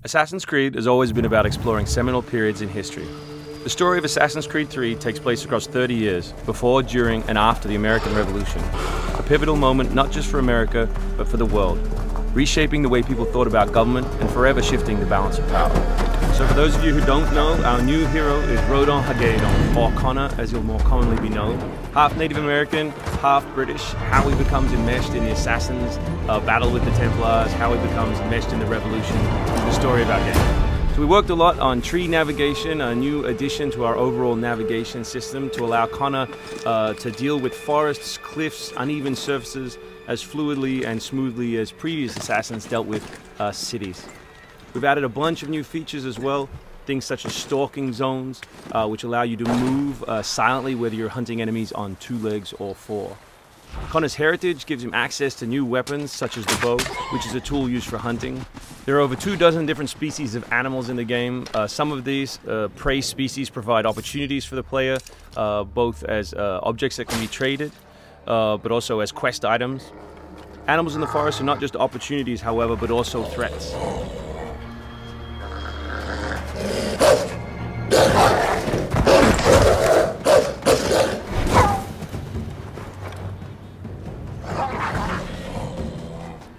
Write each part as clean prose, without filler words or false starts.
Assassin's Creed has always been about exploring seminal periods in history. The story of Assassin's Creed 3 takes place across 30 years, before, during, and after the American Revolution. A pivotal moment not just for America, but for the world, reshaping the way people thought about government and forever shifting the balance of power. So for those of you who don't know, our new hero is Rodin Hagedon, or Connor as he'll more commonly be known. Half Native American, half British, how he becomes enmeshed in the Assassins' battle with the Templars, how he becomes enmeshed in the Revolution, is the story of our game. So we worked a lot on tree navigation, a new addition to our overall navigation system to allow Connor to deal with forests, cliffs, uneven surfaces as fluidly and smoothly as previous Assassins dealt with cities. We've added a bunch of new features as well, things such as stalking zones, which allow you to move silently whether you're hunting enemies on 2 legs or 4. Connor's heritage gives him access to new weapons such as the bow, which is a tool used for hunting. There are over 24 different species of animals in the game. Some of these prey species provide opportunities for the player, both as objects that can be traded, but also as quest items. Animals in the forest are not just opportunities, however, but also threats.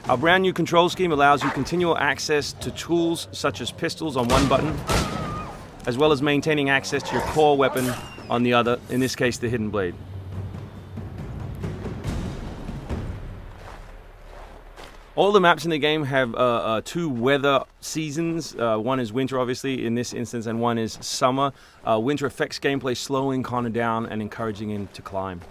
Our brand new control scheme allows you continual access to tools such as pistols on one button, as well as maintaining access to your core weapon on the other, in this case the hidden blade. All the maps in the game have 2 weather seasons. One is winter, obviously, in this instance, and one is summer. Winter affects gameplay, slowing Connor down and encouraging him to climb.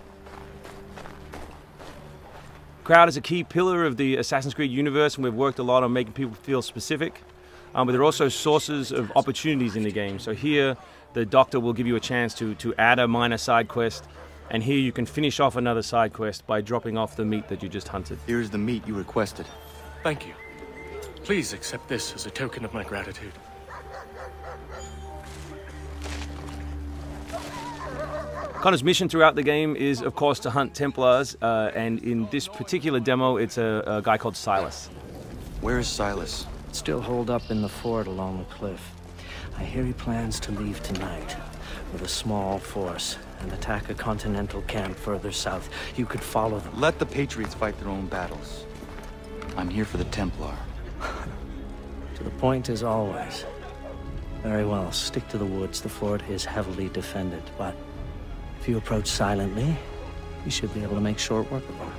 Crowd is a key pillar of the Assassin's Creed universe, and we've worked a lot on making people feel specific. But there are also sources of opportunities in the game. So here, the doctor will give you a chance to add a minor side quest, and here you can finish off another side quest by dropping off the meat that you just hunted. Here's the meat you requested. Thank you. Please accept this as a token of my gratitude. Connor's mission throughout the game is, of course, to hunt Templars, and in this particular demo, it's a guy called Silas. Where is Silas? Still holed up in the fort along the cliff. I hear he plans to leave tonight with a small force and attack a continental camp further south. You could follow them. Let the Patriots fight their own battles. I'm here for the Templar. To the point as always. Very well, stick to the woods. The fort is heavily defended, but if you approach silently, you should be able to make short work of them.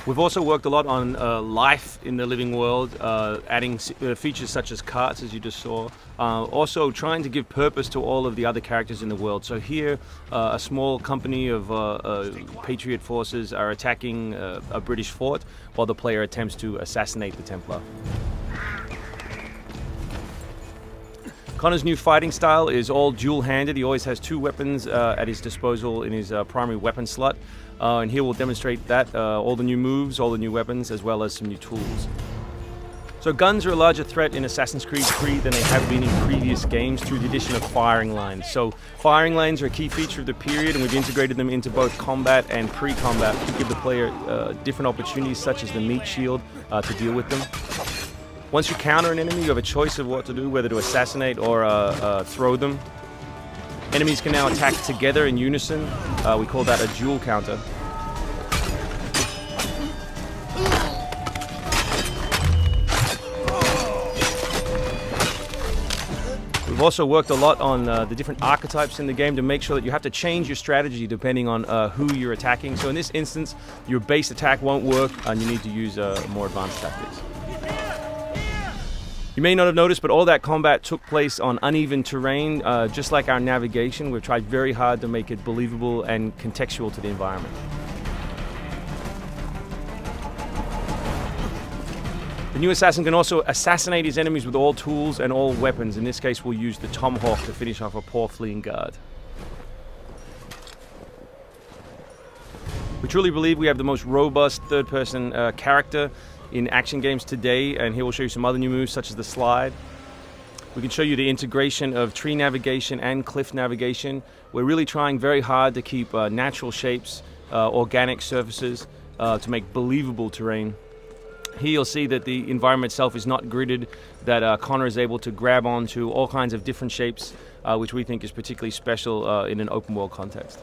We've also worked a lot on life in the living world, adding features such as carts, as you just saw. Also trying to give purpose to all of the other characters in the world. So here, a small company of Patriot forces are attacking a British fort, while the player attempts to assassinate the Templar. Connor's new fighting style is all dual-handed. He always has 2 weapons at his disposal in his primary weapon slot. And here we'll demonstrate that, all the new moves, all the new weapons, as well as some new tools. So guns are a larger threat in Assassin's Creed 3 than they have been in previous games through the addition of firing lines. So firing lanes are a key feature of the period, and we've integrated them into both combat and pre-combat to give the player different opportunities, such as the meat shield, to deal with them. Once you counter an enemy, you have a choice of what to do, whether to assassinate or throw them. Enemies can now attack together in unison. We call that a dual counter. We've also worked a lot on the different archetypes in the game to make sure that you have to change your strategy depending on who you're attacking. So in this instance, your base attack won't work and you need to use more advanced tactics. You may not have noticed, but all that combat took place on uneven terrain. Just like our navigation, we've tried very hard to make it believable and contextual to the environment. The new assassin can also assassinate his enemies with all tools and all weapons. In this case, we'll use the tomahawk to finish off a poor fleeing guard. We truly believe we have the most robust third-person character in action games today, and here we'll show you some other new moves such as the slide. We can show you the integration of tree navigation and cliff navigation. We're really trying very hard to keep natural shapes, organic surfaces, to make believable terrain. Here you'll see that the environment itself is not gridded, that Connor is able to grab onto all kinds of different shapes, which we think is particularly special in an open world context.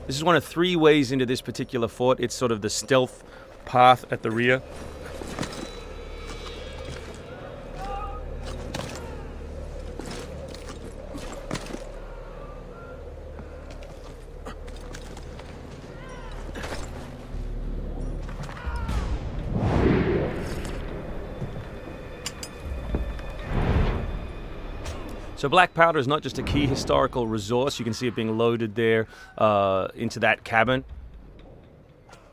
This is one of 3 ways into this particular fort. It's sort of the stealth path at the rear. So black powder is not just a key historical resource. You can see it being loaded there into that cabin.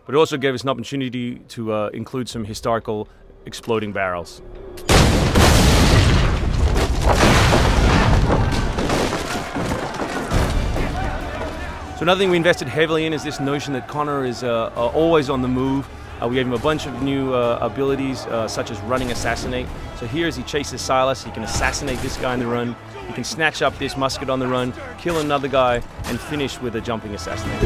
But it also gave us an opportunity to include some historical exploding barrels. So another thing we invested heavily in is this notion that Connor is always on the move. We gave him a bunch of new abilities, such as running assassinate. So here as he chases Silas, he can assassinate this guy on the run. He can snatch up this musket on the run, kill another guy, and finish with a jumping assassinate.